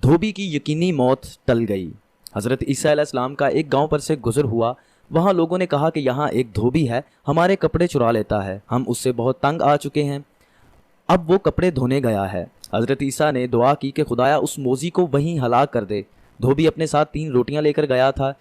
دھوبی کی یقینی موت ٹل گئی۔ حضرت عیسیٰ علیہ السلام کا ایک گاؤں پر سے گزر ہوا۔ وہاں لوگوں نے کہا کہ یہاں ایک دھوبی ہے، ہمارے کپڑے چرا لیتا ہے، ہم اس سے بہت تنگ آ چکے ہیں، اب وہ کپڑے دھونے گیا ہے۔ حضرت عیسیٰ نے دعا کی کہ خدایا اس موذی کو وہیں ہلاک کر دے۔ دھوبی اپنے ساتھ 3 روٹیاں لے کر گیا تھا۔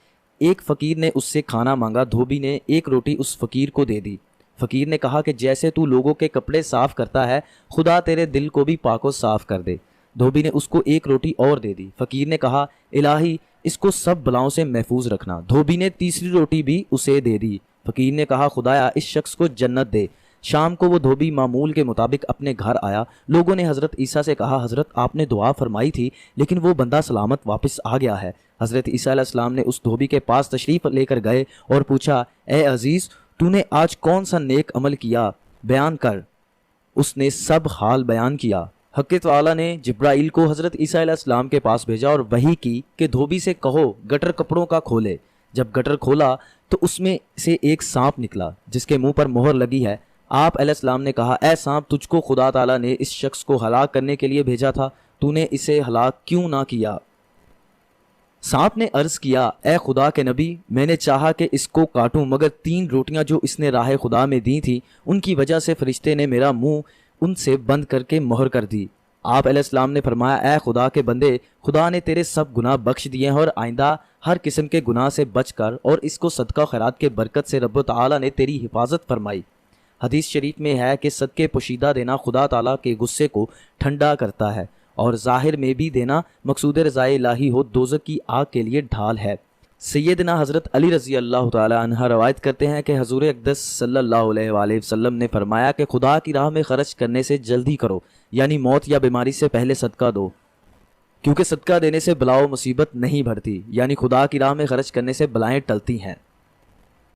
ایک فقیر نے اس سے کھانا مانگا، دھوبی نے 1 روٹی اس فقیر کو دے دی۔ فقیر نے کہا کہ جیسے تو لوگوں کے کپڑے صاف کرتا ہے، خدا تیرے دل کو بھی پاک و صاف کر دے۔ دھوبی نے اس کو 1 روٹی اور دے دی۔ فقیر نے کہا الہی اس کو سب بلاؤں سے محفوظ رکھنا۔ دھوبی نے تیسری روٹی بھی اسے دے دی۔ فقیر نے کہا خدایا اس شخص کو جنت دے۔ شام کو وہ دھوبی معمول کے مطابق اپنے گھر آیا۔ لوگوں نے حضرت عیسیٰ سے کہا حضرت آپ نے دعا فرمائی تھی لیکن وہ بندہ سلامت واپس آ گیا ہے۔ حضرت عیسیٰ علیہ السلام نے اس دھوبی کے پاس تشریف لے کر گئے اور پوچھا اے عزیز تو نے آج کون سا نیک عمل کیا، بیان کر۔ اس نے سب حال بیان کیا۔ حق تعالیٰ نے جبرائیل کو حضرت عیسیٰ علیہ السلام کے پاس بھیجا اور وحی کی کہ دھوبی سے کہو گٹر کپڑوں کا کھولے۔ جب گٹر کھولا تو اس میں سے ایک سانپ نکلا جس کے منہ پر مہر لگی ہے۔ آپ علیہ السلام نے کہا اے سانپ تجھ کو خدا تعالیٰ نے اس شخص کو ہلاک کرنے کے لیے بھیجا تھا، تو نے اسے ہلاک کیوں نہ کیا؟ سانپ نے عرض کیا اے خدا کے نبی میں نے چاہا کہ اس کو کاٹوں مگر 3 روٹیاں جو اس نے راہ خدا میں دی تھی ان کی وجہ سے فرشتے نے میرا منہ ان سے بند کر کے مہر کر دی۔ آپ علیہ السلام نے فرمایا اے خدا کے بندے خدا نے تیرے سب گناہ بخش دیے ہیں اور آئندہ ہر قسم کے گناہ سے بچ کر اور اس کو صدقہ خیرات کے برکت سے رب تعالیٰ نے تیری حفاظت فرمائی۔ حدیث شریف میں ہے کہ صدقے پوشیدہ دینا خدا تعالیٰ کے غصے کو ٹھنڈا کرتا ہے اور ظاہر میں بھی دینا مقصود رضائے الہی ہو دوزخ کی آگ کے لیے ڈھال ہے۔ سیدنا حضرت علی رضی اللہ تعالی عنہ روایت کرتے ہیں کہ حضور اقدس صلی اللہ علیہ وآلہ وسلم نے فرمایا کہ خدا کی راہ میں خرچ کرنے سے جلدی کرو، یعنی موت یا بیماری سے پہلے صدقہ دو، کیونکہ صدقہ دینے سے بلا و مصیبت نہیں بڑھتی، یعنی خدا کی راہ میں خرچ کرنے سے بلائیں ٹلتی ہیں۔